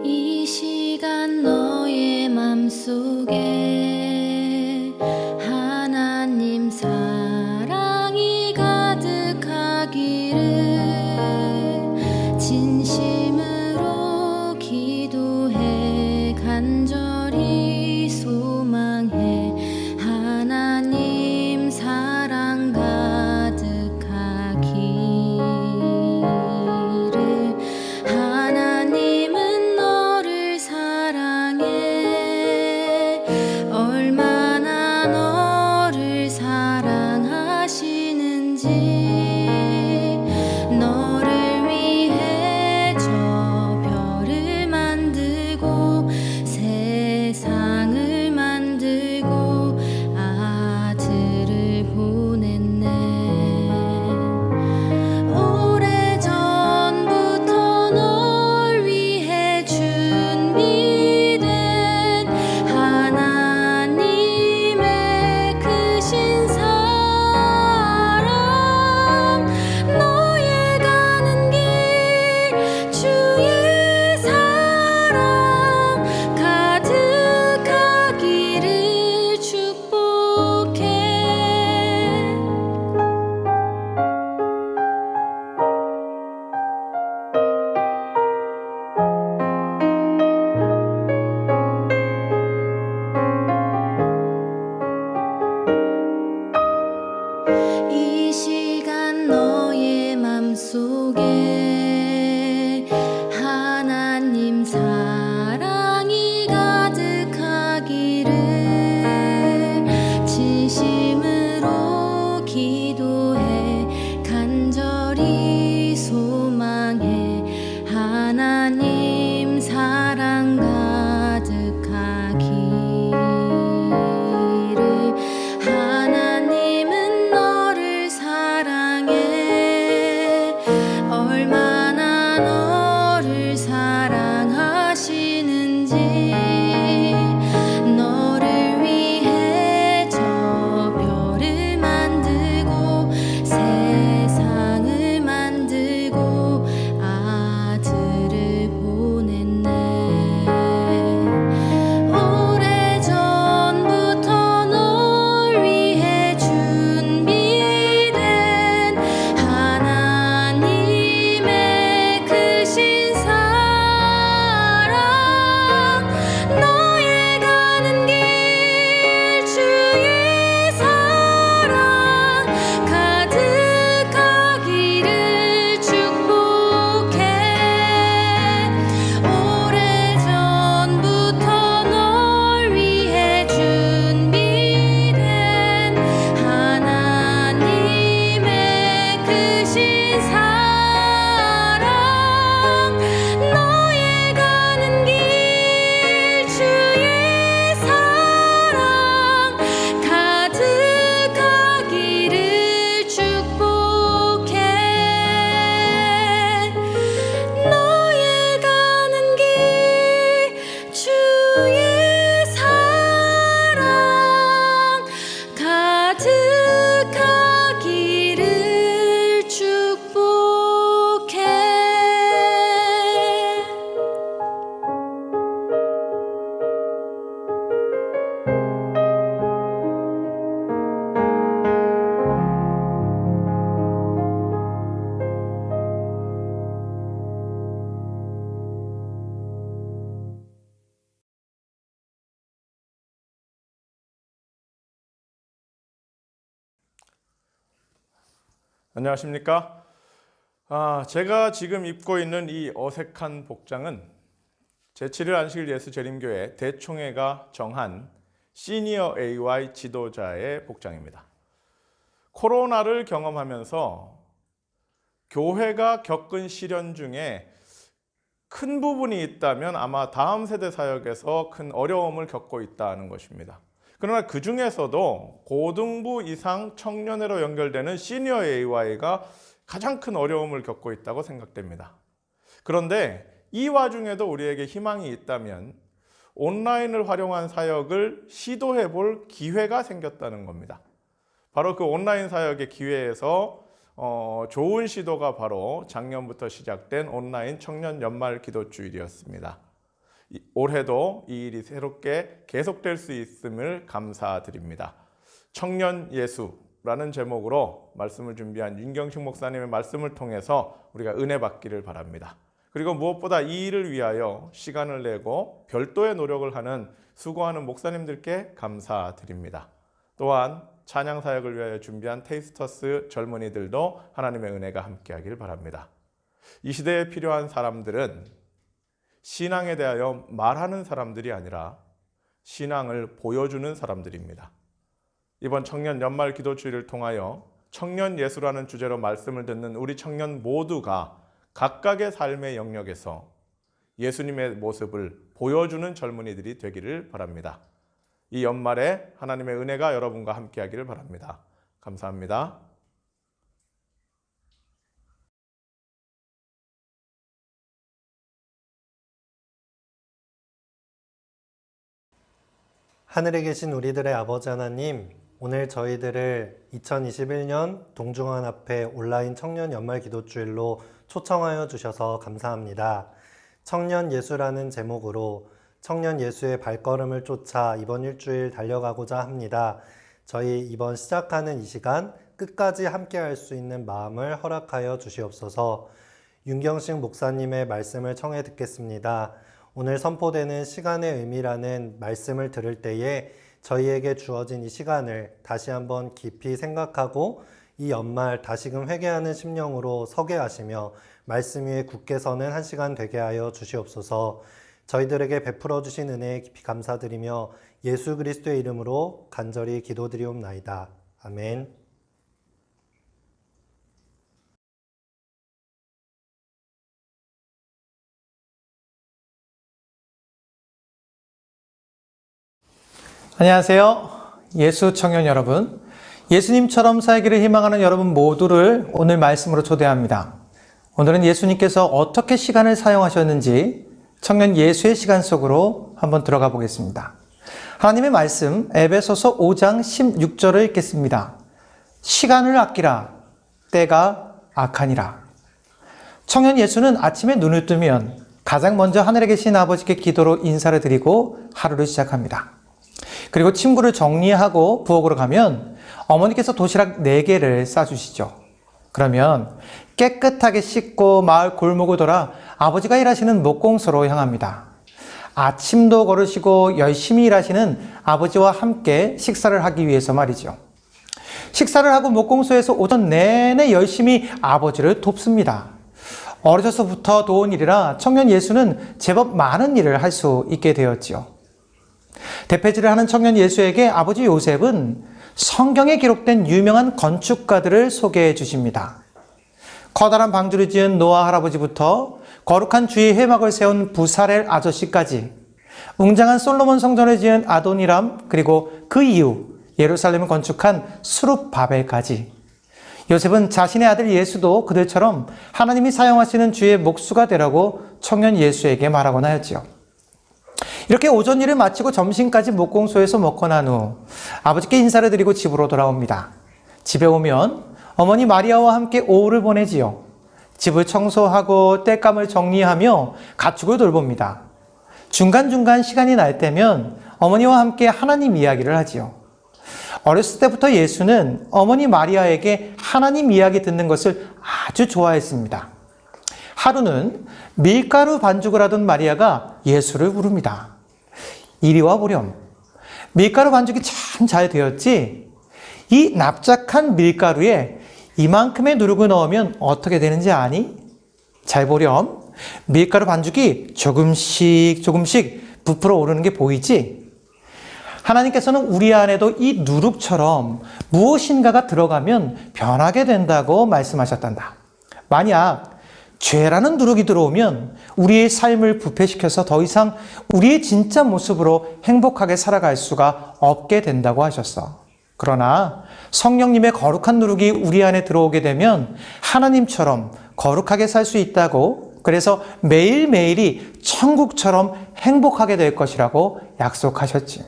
이 시간 너의 맘속에 하나님 사랑이 가득하기를 진심으로 기도해 간절히 소망해 하나님 사랑 가득하기를 하나님은 너를 사랑해 얼마나 너를 사랑하시는지 너를 위해 저 별을 만들고 세상을 만들고 아들을 보냈네. 오래전부터 널 위해 준비된 하나님의 크신 사랑 너의 가는 길 주의 사랑 가득하기를 축복해. 이 시간 너의 맘속에 하나님 사랑이 가득하기를 진심으로 기도해 간절히 소망해 하나님 사랑 가득하기를 하나님은 너를 사랑해 얼마나 너를 사랑하시는지 너를 위해 저 별을 만들고 세상을 만들고 아들을 보냈네. 오래전부터 널 위해 준비된 하나님의 크신 사랑 너의 가는 길 주의 사랑 가득하기를 축복해. 오래전부터 널 위해 준비된 하나님의 크신 사랑 너의 가는 길 주의 사랑 가득하기를 축복해. 너의 가는 길 주의 사랑 가득하기를 축복해. 안녕하십니까? 제가 지금 입고 있는 이 어색한 복장은 제7일 안식일 예수재림교회 대총회가 정한 시니어 AY 지도자의 복장입니다. 코로나를 경험하면서 교회가 겪은 시련 중에 큰 부분이 있다면 아마 다음 세대 사역에서 큰 어려움을 겪고 있다는 것입니다. 그러나 그 중에서도 고등부 이상 청년회로 연결되는 시니어 AY가 가장 큰 어려움을 겪고 있다고 생각됩니다. 그런데 이 와중에도 우리에게 희망이 있다면 온라인을 활용한 사역을 시도해 볼 기회가 생겼다는 겁니다. 바로 그 온라인 사역의 기회에서 좋은 시도가 바로 작년부터 시작된 온라인 청년 연말 기도주일이었습니다. 올해도 이 일이 새롭게 계속될 수 있음을 감사드립니다. 청년 예수라는 제목으로 말씀을 준비한 윤경식 목사님의 말씀을 통해서 우리가 은혜 받기를 바랍니다. 그리고 무엇보다 이 일을 위하여 시간을 내고 별도의 노력을 하는 수고하는 목사님들께 감사드립니다. 또한 찬양 사역을 위하여 준비한 테이스터스 젊은이들도 하나님의 은혜가 함께하길 바랍니다. 이 시대에 필요한 사람들은 신앙에 대하여 말하는 사람들이 아니라 신앙을 보여주는 사람들입니다. 이번 청년 연말 기도주일을 통하여 청년 예수라는 주제로 말씀을 듣는 우리 청년 모두가 각각의 삶의 영역에서 예수님의 모습을 보여주는 젊은이들이 되기를 바랍니다. 이 연말에 하나님의 은혜가 여러분과 함께하기를 바랍니다. 감사합니다. 하늘에 계신 우리들의 아버지 하나님, 오늘 저희들을 2021년 동중원 앞에 온라인 청년 연말 기도주일로 초청하여 주셔서 감사합니다. 청년 예수라는 제목으로 청년 예수의 발걸음을 쫓아 이번 일주일 달려가고자 합니다. 저희 이번 시작하는 이 시간 끝까지 함께 할 수 있는 마음을 허락하여 주시옵소서. 윤경식 목사님의 말씀을 청해 듣겠습니다. 오늘 선포되는 시간의 의미라는 말씀을 들을 때에 저희에게 주어진 이 시간을 다시 한번 깊이 생각하고 이 연말 다시금 회개하는 심령으로 서게 하시며 말씀 위에 굳게 서는 한 시간 되게 하여 주시옵소서. 저희들에게 베풀어 주신 은혜에 깊이 감사드리며 예수 그리스도의 이름으로 간절히 기도드리옵나이다. 아멘. 안녕하세요. 예수 청년 여러분. 예수님처럼 살기를 희망하는 여러분 모두를 오늘 말씀으로 초대합니다. 오늘은 예수님께서 어떻게 시간을 사용하셨는지 청년 예수의 시간 속으로 한번 들어가 보겠습니다. 하나님의 말씀 에베소서 5장 16절을 읽겠습니다. 시간을 아끼라 때가 악하니라. 청년 예수는 아침에 눈을 뜨면 가장 먼저 하늘에 계신 아버지께 기도로 인사를 드리고 하루를 시작합니다. 그리고 침구를 정리하고 부엌으로 가면 어머니께서 도시락 4개를 싸주시죠. 그러면 깨끗하게 씻고 마을 골목을 돌아 아버지가 일하시는 목공소로 향합니다. 아침도 걸으시고 열심히 일하시는 아버지와 함께 식사를 하기 위해서 말이죠. 식사를 하고 목공소에서 오전 내내 열심히 아버지를 돕습니다. 어려서부터 도운 일이라 청년 예수는 제법 많은 일을 할 수 있게 되었지요. 대패질을 하는 청년 예수에게 아버지 요셉은 성경에 기록된 유명한 건축가들을 소개해 주십니다. 커다란 방주를 지은 노아 할아버지부터 거룩한 주의 회막을 세운 부사렐 아저씨까지 웅장한 솔로몬 성전을 지은 아도니람, 그리고 그 이후 예루살렘을 건축한 수룹바벨까지 요셉은 자신의 아들 예수도 그들처럼 하나님이 사용하시는 주의 목수가 되라고 청년 예수에게 말하곤 하였지요. 이렇게 오전 일을 마치고 점심까지 목공소에서 먹고 난 후 아버지께 인사를 드리고 집으로 돌아옵니다. 집에 오면 어머니 마리아와 함께 오후를 보내지요. 집을 청소하고 땔감을 정리하며 가축을 돌봅니다. 중간중간 시간이 날 때면 어머니와 함께 하나님 이야기를 하지요. 어렸을 때부터 예수는 어머니 마리아에게 하나님 이야기 듣는 것을 아주 좋아했습니다. 하루는 밀가루 반죽을 하던 마리아가 예수를 부릅니다. 이리 와 보렴. 밀가루 반죽이 참 잘 되었지? 이 납작한 밀가루에 이만큼의 누룩을 넣으면 어떻게 되는지 아니? 잘 보렴. 밀가루 반죽이 조금씩 부풀어 오르는 게 보이지? 하나님께서는 우리 안에도 이 누룩처럼 무엇인가가 들어가면 변하게 된다고 말씀하셨단다. 만약 죄라는 누룩이 들어오면 우리의 삶을 부패시켜서 더 이상 우리의 진짜 모습으로 행복하게 살아갈 수가 없게 된다고 하셨어. 그러나 성령님의 거룩한 누룩이 우리 안에 들어오게 되면 하나님처럼 거룩하게 살 수 있다고 그래서 매일매일이 천국처럼 행복하게 될 것이라고 약속하셨지.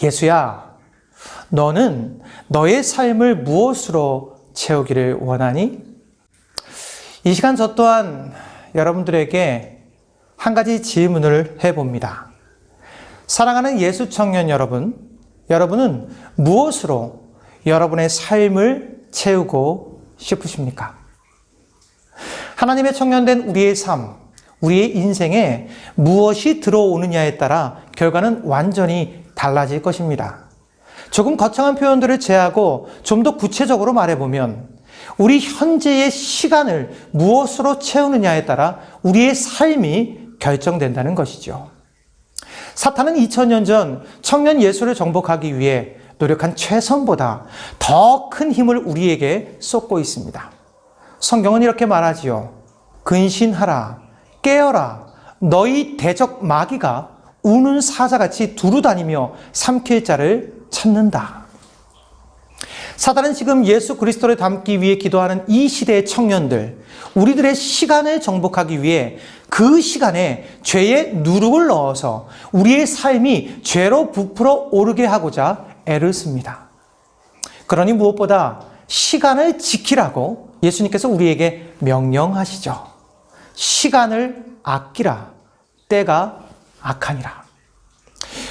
예수야, 너는 너의 삶을 무엇으로 채우기를 원하니? 이 시간 저 또한 여러분들에게 한 가지 질문을 해봅니다. 사랑하는 예수 청년 여러분, 여러분은 무엇으로 여러분의 삶을 채우고 싶으십니까? 하나님의 청년된 우리의 삶, 우리의 인생에 무엇이 들어오느냐에 따라 결과는 완전히 달라질 것입니다. 조금 거창한 표현들을 제하고 좀 더 구체적으로 말해보면 우리 현재의 시간을 무엇으로 채우느냐에 따라 우리의 삶이 결정된다는 것이죠. 사탄은 2000년 전 청년 예수를 정복하기 위해 노력한 최선보다 더 큰 힘을 우리에게 쏟고 있습니다. 성경은 이렇게 말하지요. 근신하라, 깨어라, 너희 대적 마귀가 우는 사자같이 두루다니며 삼킬 자를 찾는다. 사단은 지금 예수 그리스도를 닮기 위해 기도하는 이 시대의 청년들, 우리들의 시간을 정복하기 위해 그 시간에 죄의 누룩을 넣어서 우리의 삶이 죄로 부풀어 오르게 하고자 애를 씁니다. 그러니 무엇보다 시간을 지키라고 예수님께서 우리에게 명령하시죠. 시간을 아끼라, 때가 악하니라.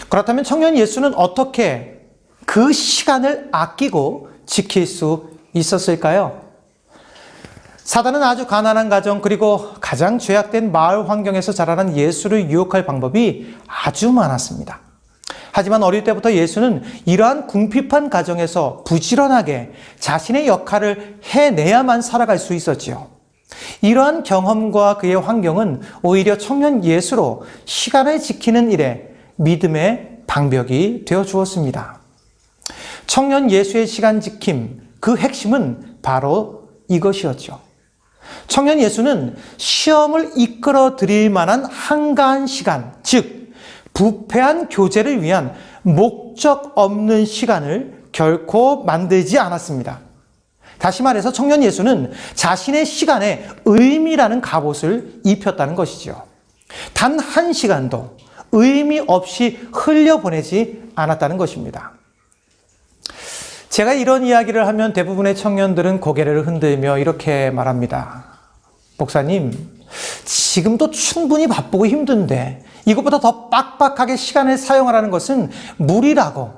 그렇다면 청년 예수는 어떻게 그 시간을 아끼고 지킬 수 있었을까요? 사단은 아주 가난한 가정 그리고 가장 죄악된 마을 환경에서 자라난 예수를 유혹할 방법이 아주 많았습니다. 하지만 어릴 때부터 예수는 이러한 궁핍한 가정에서 부지런하게 자신의 역할을 해내야만 살아갈 수 있었지요. 이러한 경험과 그의 환경은 오히려 청년 예수로 시간을 지키는 일에 믿음의 방벽이 되어 주었습니다. 청년 예수의 시간 지킴, 그 핵심은 바로 이것이었죠. 청년 예수는 시험을 이끌어 드릴 만한 한가한 시간, 즉 부패한 교제를 위한 목적 없는 시간을 결코 만들지 않았습니다. 다시 말해서 청년 예수는 자신의 시간에 의미라는 갑옷을 입혔다는 것이죠. 단 한 시간도 의미 없이 흘려보내지 않았다는 것입니다. 제가 이런 이야기를 하면 대부분의 청년들은 고개를 흔들며 이렇게 말합니다. 목사님, 지금도 충분히 바쁘고 힘든데 이것보다 더 빡빡하게 시간을 사용하라는 것은 무리라고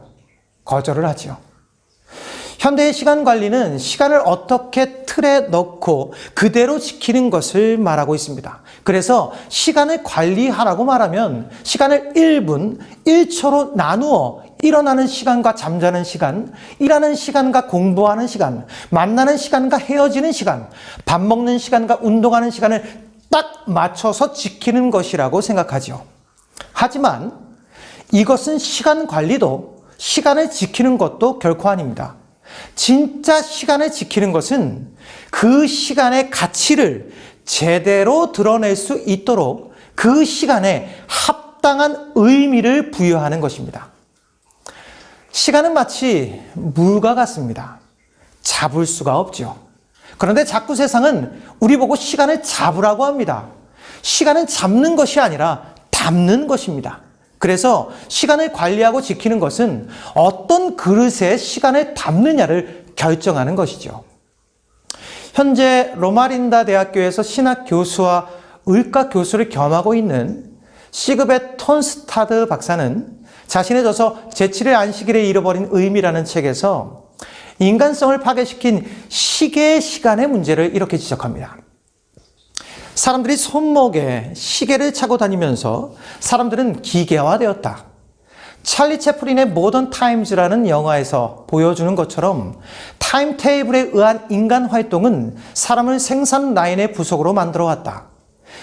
거절을 하죠. 현대의 시간 관리는 시간을 어떻게 틀에 넣고 그대로 지키는 것을 말하고 있습니다. 그래서 시간을 관리하라고 말하면 시간을 1분, 1초로 나누어 일어나는 시간과 잠자는 시간, 일하는 시간과 공부하는 시간, 만나는 시간과 헤어지는 시간, 밥 먹는 시간과 운동하는 시간을 딱 맞춰서 지키는 것이라고 생각하죠. 하지만 이것은 시간 관리도 시간을 지키는 것도 결코 아닙니다. 진짜 시간을 지키는 것은 그 시간의 가치를 제대로 드러낼 수 있도록 그 시간에 합당한 의미를 부여하는 것입니다. 시간은 마치 물과 같습니다. 잡을 수가 없죠. 그런데 자꾸 세상은 우리 보고 시간을 잡으라고 합니다. 시간은 잡는 것이 아니라 담는 것입니다. 그래서 시간을 관리하고 지키는 것은 어떤 그릇에 시간을 담느냐를 결정하는 것이죠. 현재 로마린다 대학교에서 신학 교수와 의과 교수를 겸하고 있는 시그베 톤스타드 박사는 자신의 저서 제7의 안식일에 잃어버린 의미라는 책에서 인간성을 파괴시킨 시계의 시간의 문제를 이렇게 지적합니다. 사람들이 손목에 시계를 차고 다니면서 사람들은 기계화되었다. 찰리 채플린의 모던 타임즈라는 영화에서 보여주는 것처럼 타임테이블에 의한 인간 활동은 사람을 생산 라인의 부속으로 만들어 왔다.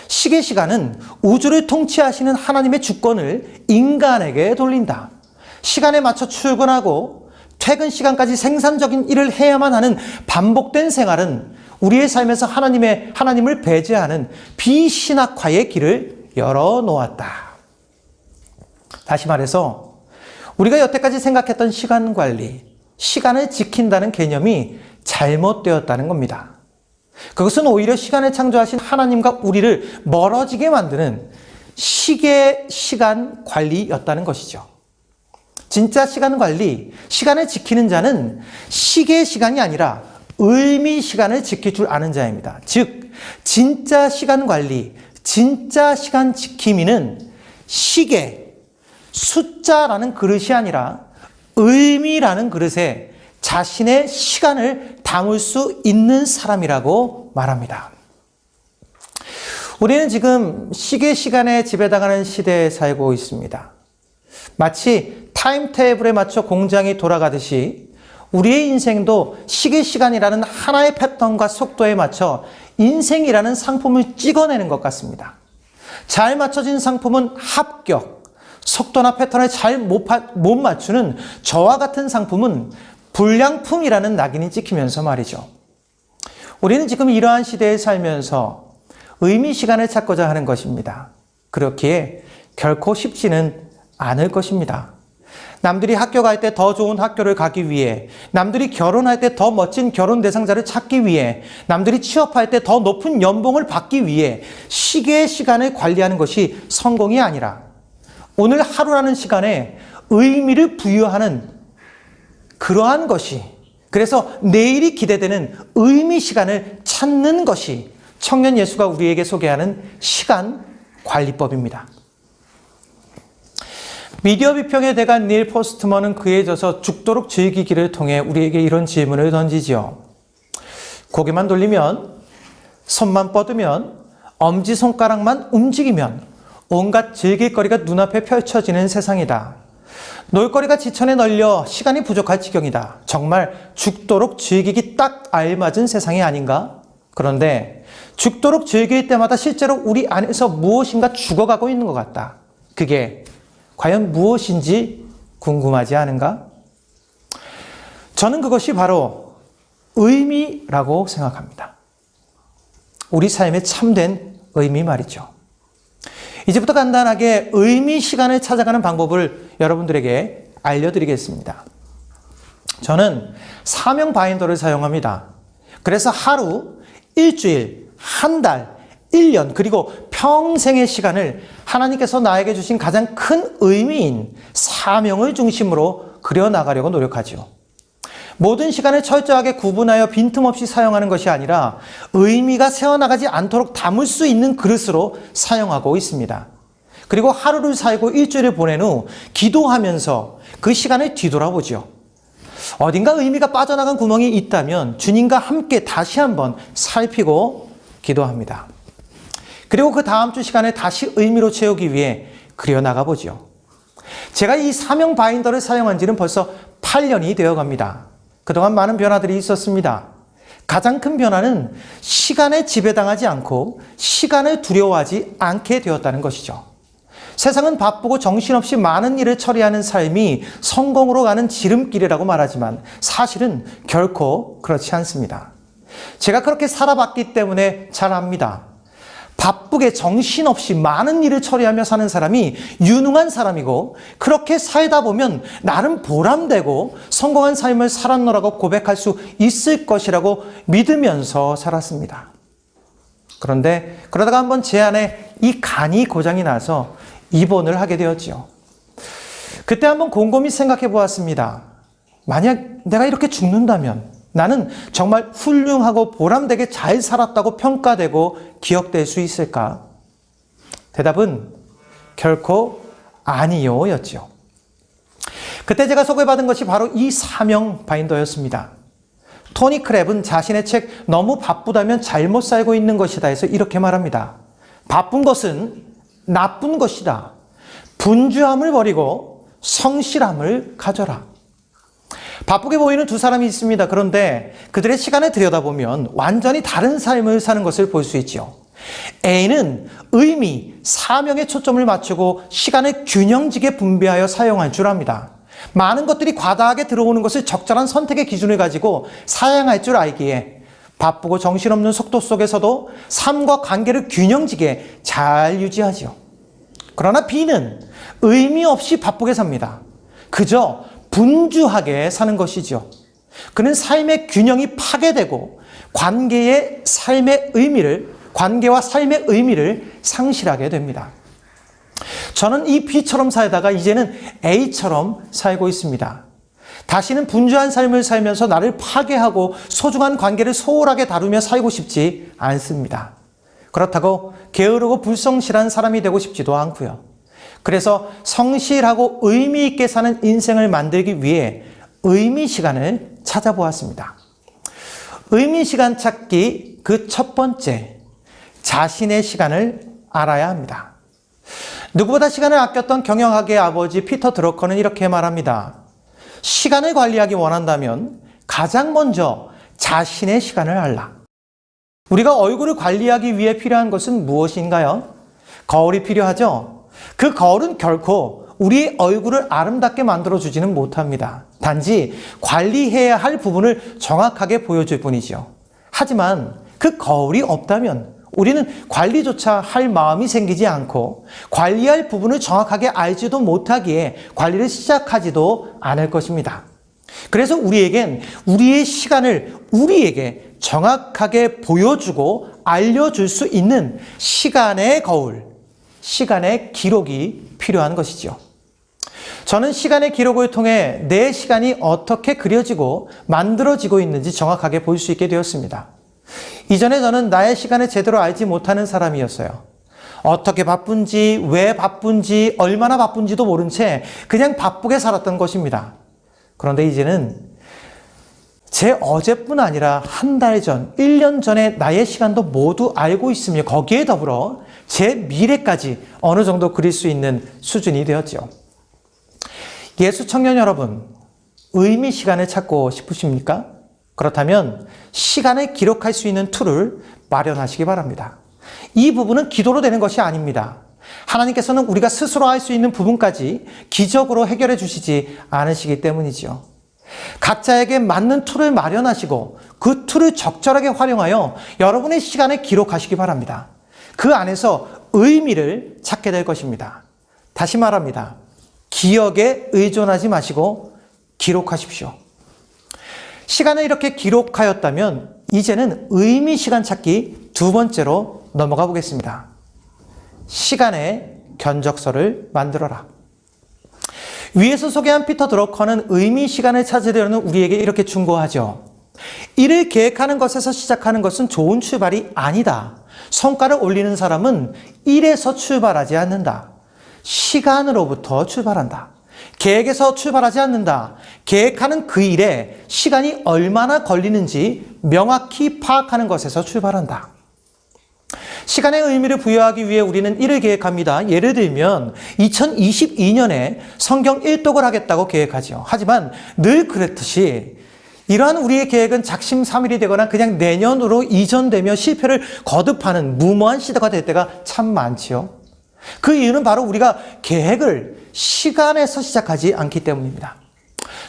시계 시간은 우주를 통치하시는 하나님의 주권을 인간에게 돌린다. 시간에 맞춰 출근하고 퇴근 시간까지 생산적인 일을 해야만 하는 반복된 생활은 우리의 삶에서 하나님을 배제하는 비신학화의 길을 열어놓았다. 다시 말해서 우리가 여태까지 생각했던 시간 관리, 시간을 지킨다는 개념이 잘못되었다는 겁니다. 그것은 오히려 시간을 창조하신 하나님과 우리를 멀어지게 만드는 시계 시간 관리였다는 것이죠. 진짜 시간 관리, 시간을 지키는 자는 시계 시간이 아니라 의미 시간을 지킬 줄 아는 자입니다. 즉, 진짜 시간 관리, 진짜 시간 지킴이는 시계, 숫자라는 그릇이 아니라 의미라는 그릇에 자신의 시간을 담을 수 있는 사람이라고 말합니다. 우리는 지금 시계 시간에 지배당하는 시대에 살고 있습니다. 마치 타임테이블에 맞춰 공장이 돌아가듯이 우리의 인생도 시계 시간이라는 하나의 패턴과 속도에 맞춰 인생이라는 상품을 찍어내는 것 같습니다. 잘 맞춰진 상품은 합격, 속도나 패턴을 잘 못 맞추는 저와 같은 상품은 불량품이라는 낙인이 찍히면서 말이죠. 우리는 지금 이러한 시대에 살면서 의미 시간을 찾고자 하는 것입니다. 그렇기에 결코 쉽지는 않을 것입니다. 남들이 학교 갈 때 더 좋은 학교를 가기 위해, 남들이 결혼할 때 더 멋진 결혼 대상자를 찾기 위해, 남들이 취업할 때 더 높은 연봉을 받기 위해 시계의 시간을 관리하는 것이 성공이 아니라 오늘 하루라는 시간에 의미를 부여하는 그러한 것이, 그래서 내일이 기대되는 의미 시간을 찾는 것이 청년 예수가 우리에게 소개하는 시간 관리법입니다. 미디어 비평의 대가 닐 포스트먼은 그에 져서 죽도록 즐기기를 통해 우리에게 이런 질문을 던지지요. 고개만 돌리면, 손만 뻗으면, 엄지손가락만 움직이면 온갖 즐길거리가 눈앞에 펼쳐지는 세상이다. 놀거리가 지천에 널려 시간이 부족할 지경이다. 정말 죽도록 즐기기 딱 알맞은 세상이 아닌가? 그런데 죽도록 즐길 때마다 실제로 우리 안에서 무엇인가 죽어가고 있는 것 같다. 그게 과연 무엇인지 궁금하지 않은가? 저는 그것이 바로 의미라고 생각합니다. 우리 삶의 참된 의미 말이죠. 이제부터 간단하게 의미 시간을 찾아가는 방법을 여러분들에게 알려드리겠습니다. 저는 사명 바인더를 사용합니다. 그래서 하루, 일주일, 한 달, 1년, 그리고 평생의 시간을 하나님께서 나에게 주신 가장 큰 의미인 사명을 중심으로 그려나가려고 노력하죠. 모든 시간을 철저하게 구분하여 빈틈없이 사용하는 것이 아니라 의미가 새어나가지 않도록 담을 수 있는 그릇으로 사용하고 있습니다. 그리고 하루를 살고 일주일을 보낸 후 기도하면서 그 시간을 뒤돌아보죠. 어딘가 의미가 빠져나간 구멍이 있다면 주님과 함께 다시 한번 살피고 기도합니다. 그리고 그 다음 주 시간에 다시 의미로 채우기 위해 그려나가 보죠. 제가 이 사명 바인더를 사용한 지는 벌써 8년이 되어 갑니다. 그동안 많은 변화들이 있었습니다. 가장 큰 변화는 시간에 지배당하지 않고 시간을 두려워하지 않게 되었다는 것이죠. 세상은 바쁘고 정신없이 많은 일을 처리하는 삶이 성공으로 가는 지름길이라고 말하지만 사실은 결코 그렇지 않습니다. 제가 그렇게 살아봤기 때문에 잘 압니다. 바쁘게 정신없이 많은 일을 처리하며 사는 사람이 유능한 사람이고, 그렇게 살다 보면 나름 보람되고 성공한 삶을 살았노라고 고백할 수 있을 것이라고 믿으면서 살았습니다. 그런데 그러다가 한번 제 안에 이 간이 고장이 나서 입원을 하게 되었지요. 그때 한번 곰곰이 생각해 보았습니다. 만약 내가 이렇게 죽는다면 나는 정말 훌륭하고 보람되게 잘 살았다고 평가되고 기억될 수 있을까? 대답은 결코 아니요 였죠. 그때 제가 소개받은 것이 바로 이 사명 바인더였습니다. 토니 크랩은 자신의 책 너무 바쁘다면 잘못 살고 있는 것이다 해서 이렇게 말합니다. 바쁜 것은 나쁜 것이다. 분주함을 버리고 성실함을 가져라. 바쁘게 보이는 두 사람이 있습니다. 그런데 그들의 시간을 들여다보면 완전히 다른 삶을 사는 것을 볼 수 있죠. A는 의미, 사명에 초점을 맞추고 시간을 균형지게 분배하여 사용할 줄 압니다. 많은 것들이 과다하게 들어오는 것을 적절한 선택의 기준을 가지고 사용할 줄 알기에 바쁘고 정신없는 속도 속에서도 삶과 관계를 균형지게 잘 유지하죠. 그러나 B는 의미 없이 바쁘게 삽니다. 그저 분주하게 사는 것이죠. 그는 삶의 균형이 파괴되고 관계와 삶의 의미를 상실하게 됩니다. 저는 이 B처럼 살다가 이제는 A처럼 살고 있습니다. 다시는 분주한 삶을 살면서 나를 파괴하고 소중한 관계를 소홀하게 다루며 살고 싶지 않습니다. 그렇다고 게으르고 불성실한 사람이 되고 싶지도 않고요. 그래서 성실하고 의미 있게 사는 인생을 만들기 위해 의미 시간을 찾아보았습니다. 의미 시간 찾기 그 첫 번째, 자신의 시간을 알아야 합니다. 누구보다 시간을 아꼈던 경영학의 아버지 피터 드러커는 이렇게 말합니다. 시간을 관리하기 원한다면 가장 먼저 자신의 시간을 알라. 우리가 얼굴을 관리하기 위해 필요한 것은 무엇인가요? 거울이 필요하죠? 그 거울은 결코 우리의 얼굴을 아름답게 만들어주지는 못합니다. 단지 관리해야 할 부분을 정확하게 보여줄 뿐이죠. 하지만 그 거울이 없다면 우리는 관리조차 할 마음이 생기지 않고 관리할 부분을 정확하게 알지도 못하기에 관리를 시작하지도 않을 것입니다. 그래서 우리에겐 우리의 시간을 우리에게 정확하게 보여주고 알려줄 수 있는 시간의 거울, 시간의 기록이 필요한 것이죠. 저는 시간의 기록을 통해 내 시간이 어떻게 그려지고 만들어지고 있는지 정확하게 볼 수 있게 되었습니다. 이전에 저는 나의 시간을 제대로 알지 못하는 사람이었어요. 어떻게 바쁜지, 왜 바쁜지, 얼마나 바쁜지도 모른 채 그냥 바쁘게 살았던 것입니다. 그런데 이제는 제 어제뿐 아니라 한 달 전, 1년 전에 나의 시간도 모두 알고 있으며 거기에 더불어 제 미래까지 어느 정도 그릴 수 있는 수준이 되었죠. 예수 청년 여러분, 의미 시간을 찾고 싶으십니까? 그렇다면 시간을 기록할 수 있는 툴을 마련하시기 바랍니다. 이 부분은 기도로 되는 것이 아닙니다. 하나님께서는 우리가 스스로 할 수 있는 부분까지 기적으로 해결해 주시지 않으시기 때문이죠. 각자에게 맞는 툴을 마련하시고 그 툴을 적절하게 활용하여 여러분의 시간을 기록하시기 바랍니다. 그 안에서 의미를 찾게 될 것입니다. 다시 말합니다. 기억에 의존하지 마시고 기록하십시오. 시간을 이렇게 기록하였다면 이제는 의미 시간 찾기 두 번째로 넘어가 보겠습니다. 시간의 견적서를 만들어라. 위에서 소개한 피터 드러커는 의미 시간을 찾으려는 우리에게 이렇게 충고하죠. 일을 계획하는 것에서 시작하는 것은 좋은 출발이 아니다. 성과를 올리는 사람은 일에서 출발하지 않는다. 시간으로부터 출발한다. 계획에서 출발하지 않는다. 계획하는 그 일에 시간이 얼마나 걸리는지 명확히 파악하는 것에서 출발한다. 시간의 의미를 부여하기 위해 우리는 일을 계획합니다. 예를 들면 2022년에 성경 1독을 하겠다고 계획하죠. 하지만 늘 그랬듯이 이러한 우리의 계획은 작심삼일이 되거나 그냥 내년으로 이전되며 실패를 거듭하는 무모한 시대가 될 때가 참 많지요. 그 이유는 바로 우리가 계획을 시간에서 시작하지 않기 때문입니다.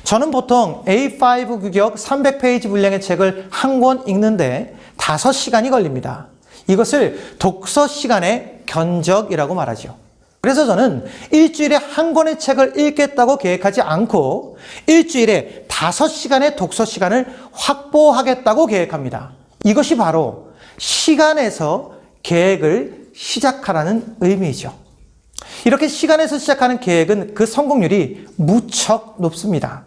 저는 보통 A5 규격 300페이지 분량의 책을 한 권 읽는데 5시간이 걸립니다. 이것을 독서 시간의 견적이라고 말하죠. 그래서 저는 일주일에 한 권의 책을 읽겠다고 계획하지 않고 일주일에 5시간의 독서 시간을 확보하겠다고 계획합니다. 이것이 바로 시간에서 계획을 시작하라는 의미이죠. 이렇게 시간에서 시작하는 계획은 그 성공률이 무척 높습니다.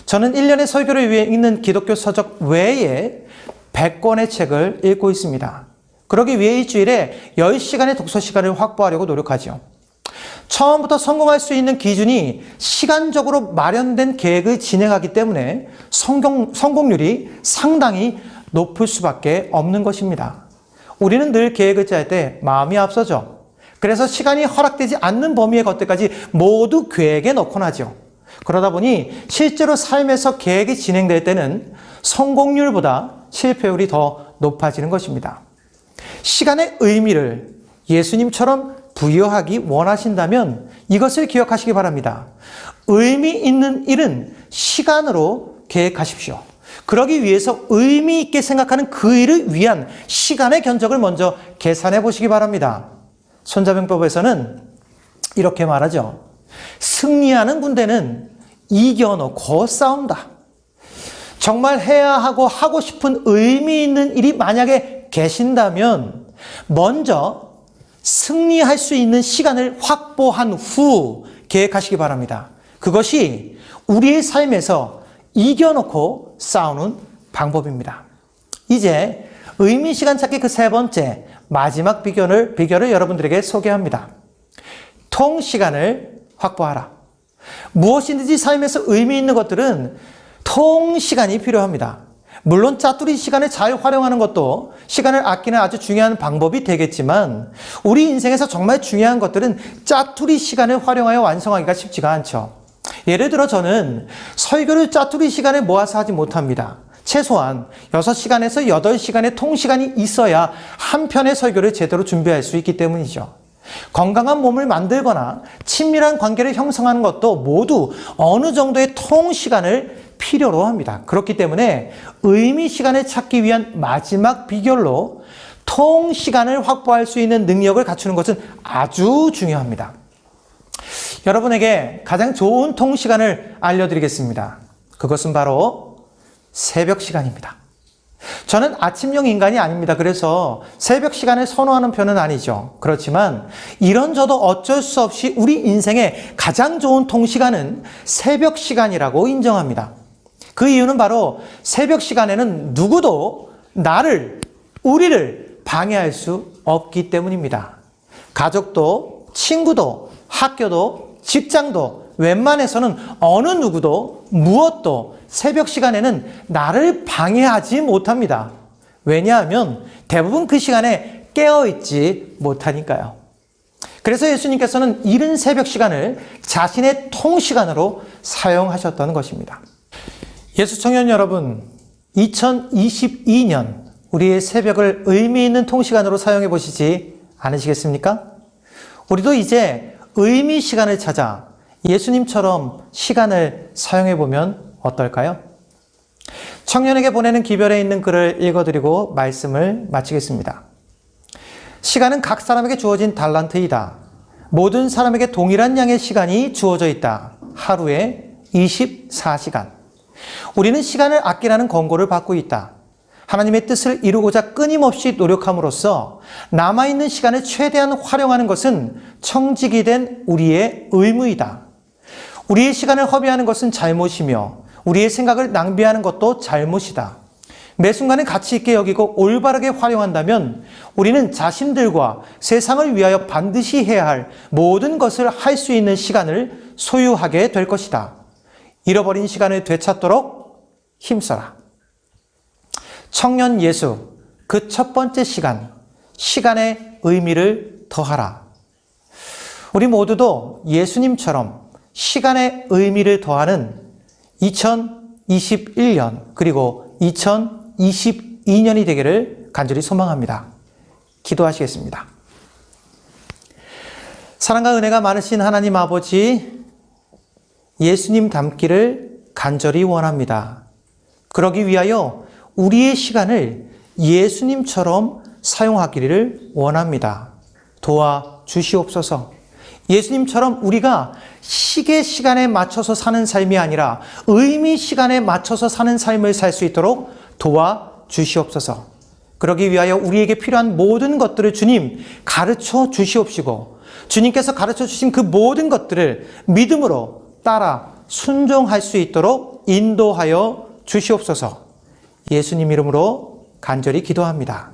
저는 1년의 설교를 위해 읽는 기독교 서적 외에 100권의 책을 읽고 있습니다. 그러기 위해 일주일에 10시간의 독서 시간을 확보하려고 노력하죠. 처음부터 성공할 수 있는 기준이 시간적으로 마련된 계획을 진행하기 때문에 성공률이 상당히 높을 수밖에 없는 것입니다. 우리는 늘 계획을 짤 때 마음이 앞서죠. 그래서 시간이 허락되지 않는 범위의 것들까지 모두 계획에 넣곤 하죠. 그러다 보니 실제로 삶에서 계획이 진행될 때는 성공률보다 실패율이 더 높아지는 것입니다. 시간의 의미를 예수님처럼 부여하기 원하신다면 이것을 기억하시기 바랍니다. 의미 있는 일은 시간으로 계획하십시오. 그러기 위해서 의미 있게 생각하는 그 일을 위한 시간의 견적을 먼저 계산해 보시기 바랍니다. 손자병법에서는 이렇게 말하죠. 승리하는 군대는 이겨놓고 싸운다. 정말 해야 하고 싶은 의미 있는 일이 만약에 계신다면 먼저 승리할 수 있는 시간을 확보한 후 계획하시기 바랍니다. 그것이 우리의 삶에서 이겨놓고 싸우는 방법입니다. 이제 의미 시간 찾기 그 세 번째 마지막 비결을 여러분들에게 소개합니다. 통 시간을 확보하라. 무엇이든지 삶에서 의미 있는 것들은 통 시간이 필요합니다. 물론 짜투리 시간을 잘 활용하는 것도 시간을 아끼는 아주 중요한 방법이 되겠지만 우리 인생에서 정말 중요한 것들은 짜투리 시간을 활용하여 완성하기가 쉽지가 않죠. 예를 들어 저는 설교를 짜투리 시간에 모아서 하지 못합니다. 최소한 6시간에서 8시간의 통시간이 있어야 한 편의 설교를 제대로 준비할 수 있기 때문이죠. 건강한 몸을 만들거나 친밀한 관계를 형성하는 것도 모두 어느 정도의 통시간을 필요로 합니다. 그렇기 때문에 의미 시간을 찾기 위한 마지막 비결로 통시간을 확보할 수 있는 능력을 갖추는 것은 아주 중요합니다. 여러분에게 가장 좋은 통시간을 알려드리겠습니다. 그것은 바로 새벽 시간입니다. 저는 아침형 인간이 아닙니다. 그래서 새벽 시간을 선호하는 편은 아니죠. 그렇지만 이런저도 어쩔 수 없이 우리 인생의 가장 좋은 통시간은 새벽 시간이라고 인정합니다. 그 이유는 바로 새벽 시간에는 누구도 우리를 방해할 수 없기 때문입니다. 가족도, 친구도, 학교도, 직장도 웬만해서는 어느 누구도 무엇도 새벽 시간에는 나를 방해하지 못합니다. 왜냐하면 대부분 그 시간에 깨어있지 못하니까요. 그래서 예수님께서는 이른 새벽 시간을 자신의 통시간으로 사용하셨다는 것입니다. 예수 청년 여러분, 2022년 우리의 새벽을 의미 있는 통시간으로 사용해 보시지 않으시겠습니까? 우리도 이제 의미 시간을 찾아 예수님처럼 시간을 사용해 보면 어떨까요? 청년에게 보내는 기별에 있는 글을 읽어드리고 말씀을 마치겠습니다. 시간은 각 사람에게 주어진 달란트이다. 모든 사람에게 동일한 양의 시간이 주어져 있다. 하루에 24시간. 우리는 시간을 아끼라는 권고를 받고 있다. 하나님의 뜻을 이루고자 끊임없이 노력함으로써 남아있는 시간을 최대한 활용하는 것은 청직이 된 우리의 의무이다. 우리의 시간을 허비하는 것은 잘못이며 우리의 생각을 낭비하는 것도 잘못이다. 매 순간을 가치 있게 여기고 올바르게 활용한다면 우리는 자신들과 세상을 위하여 반드시 해야 할 모든 것을 할 수 있는 시간을 소유하게 될 것이다. 잃어버린 시간을 되찾도록 힘써라. 청년 예수, 그 첫 번째 시간, 시간의 의미를 더하라. 우리 모두도 예수님처럼 시간의 의미를 더하는 2021년 그리고 2022년이 되기를 간절히 소망합니다. 기도하시겠습니다. 사랑과 은혜가 많으신 하나님 아버지, 예수님 닮기를 간절히 원합니다. 그러기 위하여 우리의 시간을 예수님처럼 사용하기를 원합니다. 도와주시옵소서. 예수님처럼 우리가 시계 시간에 맞춰서 사는 삶이 아니라 의미 시간에 맞춰서 사는 삶을 살 수 있도록 도와주시옵소서. 그러기 위하여 우리에게 필요한 모든 것들을 주님 가르쳐 주시옵시고 주님께서 가르쳐 주신 그 모든 것들을 믿음으로 따라 순종할 수 있도록 인도하여 주시옵소서. 예수님 이름으로 간절히 기도합니다.